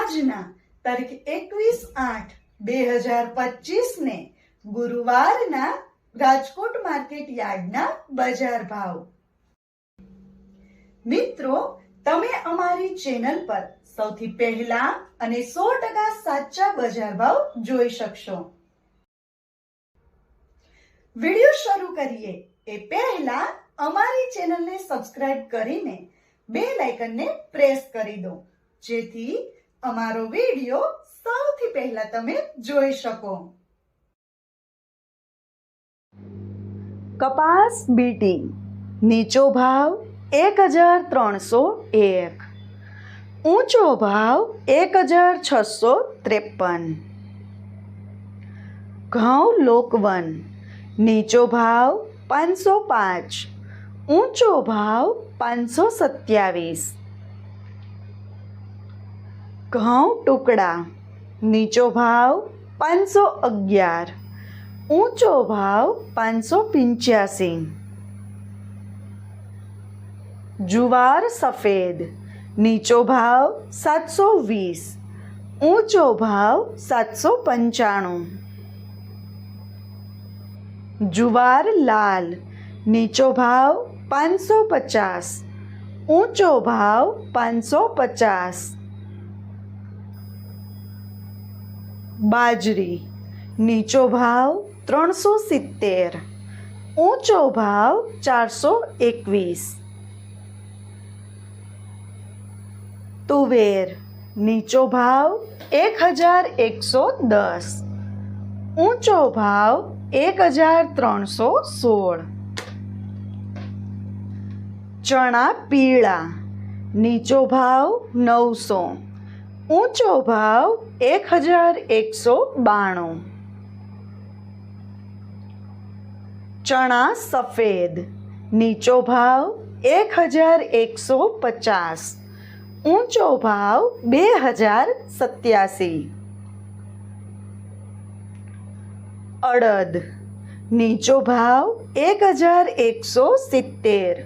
આજના તારીખ 21/8/2025 ને ગુરુવારના રાજકોટ માર્કેટ યાર્ડના બજાર ભાવ. મિત્રો, તમે અમારી ચેનલ પર સૌથી પહેલા અને 100% સાચા બજાર ભાવ જોઈ શકશો. વિડિયો શરૂ કરીએ એ પહેલા અમારી ચેનલને સબસ્ક્રાઇબ કરીને બેલ આઇકનને પ્રેસ કરી દો, જેથી અમારો વિડિયો સૌથી પહેલા તમે જોઈ શકો. કપાસ બીટી નીચો ભાવ 1301, ઊંચો ભાવ 1653. ઘઉં લોકવન નીચો ભાવ 505, ઊંચો ભાવ 527. ઘઉં ટુકડા નીચો ભાવ 511, ઊંચો ભાવ 585. જુવાર સફેદ નીચો ભાવ 720, ઊંચો ભાવ 795. જુવાર લાલ નીચો ભાવ 550, ઊંચો ભાવ 550. બાજરી નીચો ભાવ 370, ઊંચો ભાવ 421. તુવેર નીચો ભાવ 1110, ઊંચો ભાવ 1316. ચણા પીળા નીચો ભાવ 900, ઊંચો ભાવ 1192. ચણા સફેદ નીચો ભાવ 1150, ઊંચો ભાવ 2087. અડદ નીચો ભાવ 1170,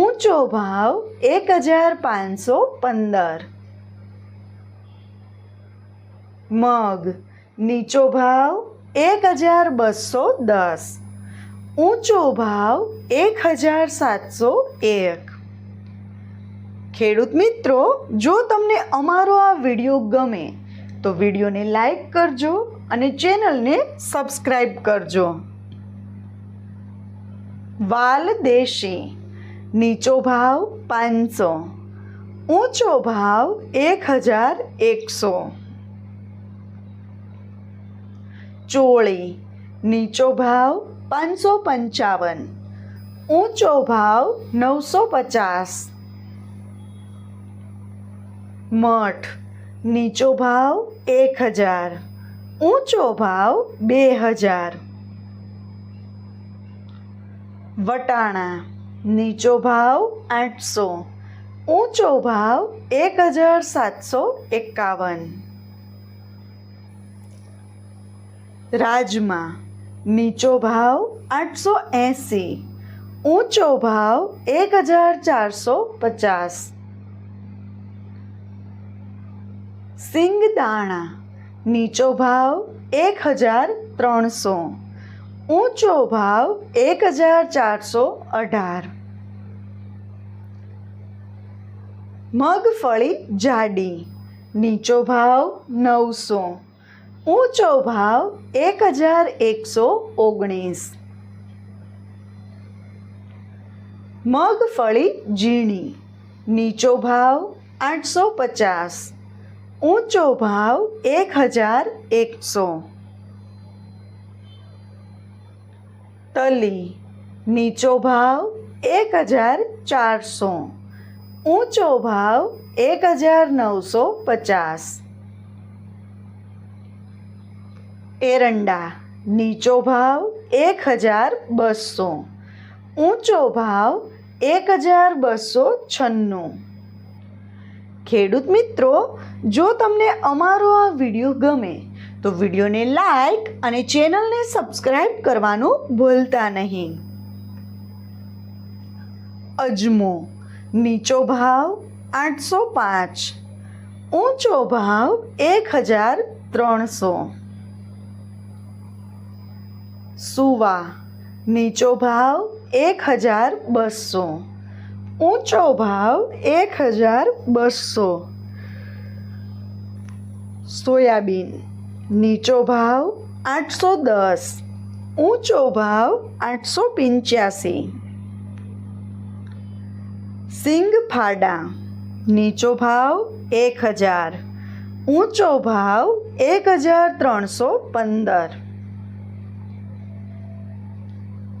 ઊંચો ભાવ 1515. મગ નીચો ભાવ 1210, ઊંચો ભાવ 1701. ખેડૂત મિત્રો, જો તમને અમારો આ વિડીયો ગમે તો વિડીયોને લાઈક કરજો અને ચેનલને સબસ્ક્રાઈબ કરજો. વાલ દેશી નીચો ભાવ 500, ઊંચો ભાવ 1100. ચોળી નીચો ભાવ 555, ઊંચો ભાવ 950. મઠ નીચો ભાવ 1000, ઊંચો ભાવ 2000. વટાણા નીચો ભાવ 800, ઊંચો ભાવ 1751. રાજમા નીચો ભાવ 880, ઊંચો ભાવ 1450. સિંગદાણા નીચો ભાવ 1300, ઊંચો ભાવ 1418. મગફળી જાડી નીચો ભાવ 900, ઊંચો ભાવ 1119. મગફળી ઝીણી નીચો ભાવ 850, ઊંચો ભાવ 1100. તલી નીચો ભાવ 1400, ઊંચો ભાવ 1950. એરંડા નીચો ભાવ 1200, ઊંચો ભાવ 1296. ખેડૂત મિત્રો, જો તમને અમારો આ વિડીયો ગમે તો વિડીયોને લાઈક અને ચેનલને સબસ્ક્રાઈબ કરવાનું ભૂલતા નહીં. અજમો નીચો ભાવ 805, ઊંચો ભાવ 1300. સુવા, નીચો ભાવ 1200. ઊંચો ભાવ 1200. સોયાબીન, નીચો ભાવ 810. ઊંચો ભાવ 885. સિંગફાડા, નીચો ભાવ 1000. ઊંચો ભાવ 1315.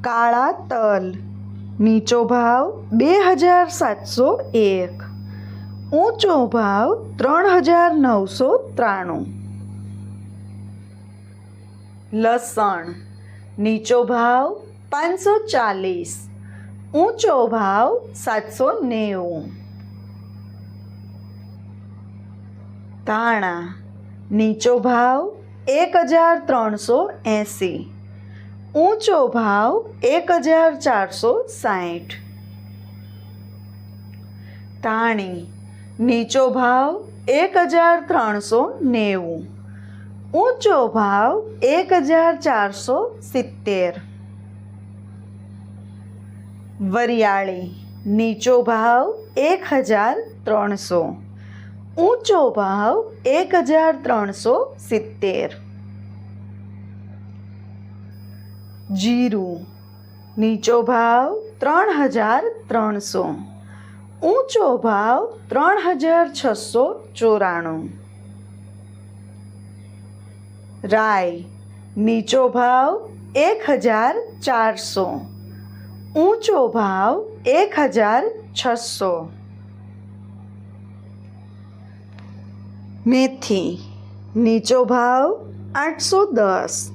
કાળા તલ, નીચો ભાવ 2701. ઊંચો ભાવ 3993. લસણ, નીચો ભાવ 540. ઊંચો ભાવ 790. ધાણા, નીચો ભાવ 1380. ઊંચો ભાવ 1460. ધાણી, નીચો ભાવ 1390. ઊંચો ભાવ 1470. વરિયાળી, નીચો ભાવ 1300. ઊંચો ભાવ 1370. જીરું, નીચો ભાવ 3300. ઊંચો ભાવ 3694. રાઈ, નીચો ભાવ 1400. ઊંચો ભાવ 1600. મેથી, નીચો ભાવ 810.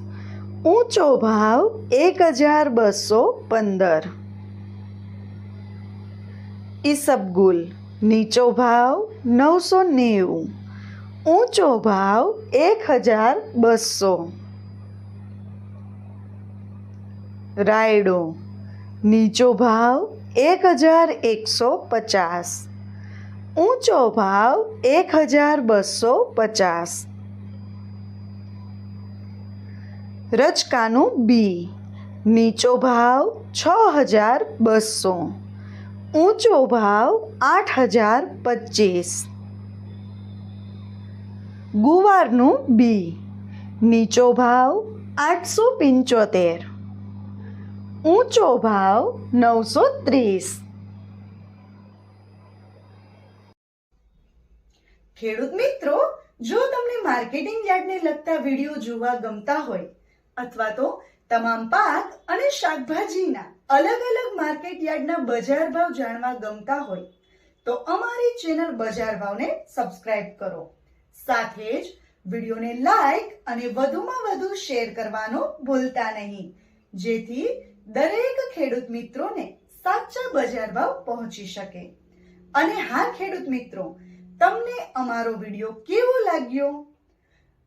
ઊંચો ભાવ 1215. ઈસબગુલ, નીચો ભાવ 990. ઊંચો ભાવ 1200. રાયડો, નીચો ભાવ 1150. ઊંચો ભાવ 1250. રચકાનું બી, નીચો ભાવ 6200. ઊંચો ભાવ 8025. ગુવારનું બી, નીચો ભાવ 875. ઊંચો ભાવ 930. ખેડૂત મિત્રો, જો તમને માર્કેટિંગ યાર્ડને લગતા વિડીયો જોવા ગમતા હોય અથવા તો તમામ પાક અને શાકભાજીના અલગ અલગ માર્કેટ યાર્ડના બજાર ભાવ જાણવા ગમતા હોય તો અમારી ચેનલ બજાર ભાવને સબસ્ક્રાઇબ કરો. સાથે જ વિડીયોને લાઈક અને વધુમાં વધુ શેર કરવાનું ભૂલતા નહીં, જેથી દરેક ખેડૂત મિત્રોને સાચા બજાર ભાવ પહોંચી શકે. અને હા ખેડૂત મિત્રો, તમને અમારો વિડીયો કેવો લાગ્યો?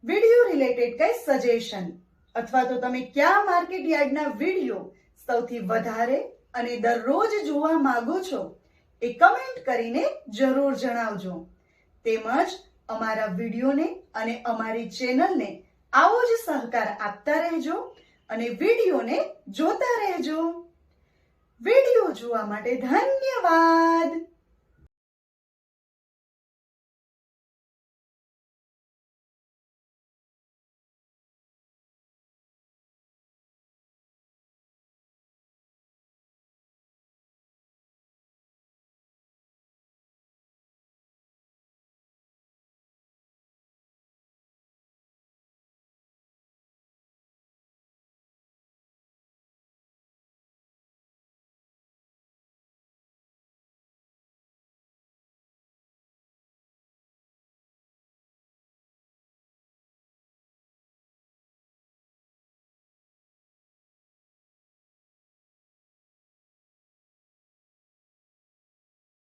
વિડીયો રિલેટેડ કઈ સજેશન અથવા તો તમે કયા માર્કેટ યાર્ડના વિડીયો સૌથી વધારે અને દરરોજ જોવા માંગો છો એ કમેન્ટ કરીને જરૂર જણાવજો. તેમજ અમારા વિડીયોને અને અમારી ચેનલને આવો જ સહકાર આપતા રહેજો અને વિડીયોને જોતા રહેજો. વિડીયો જોવા માટે ધન્યવાદ.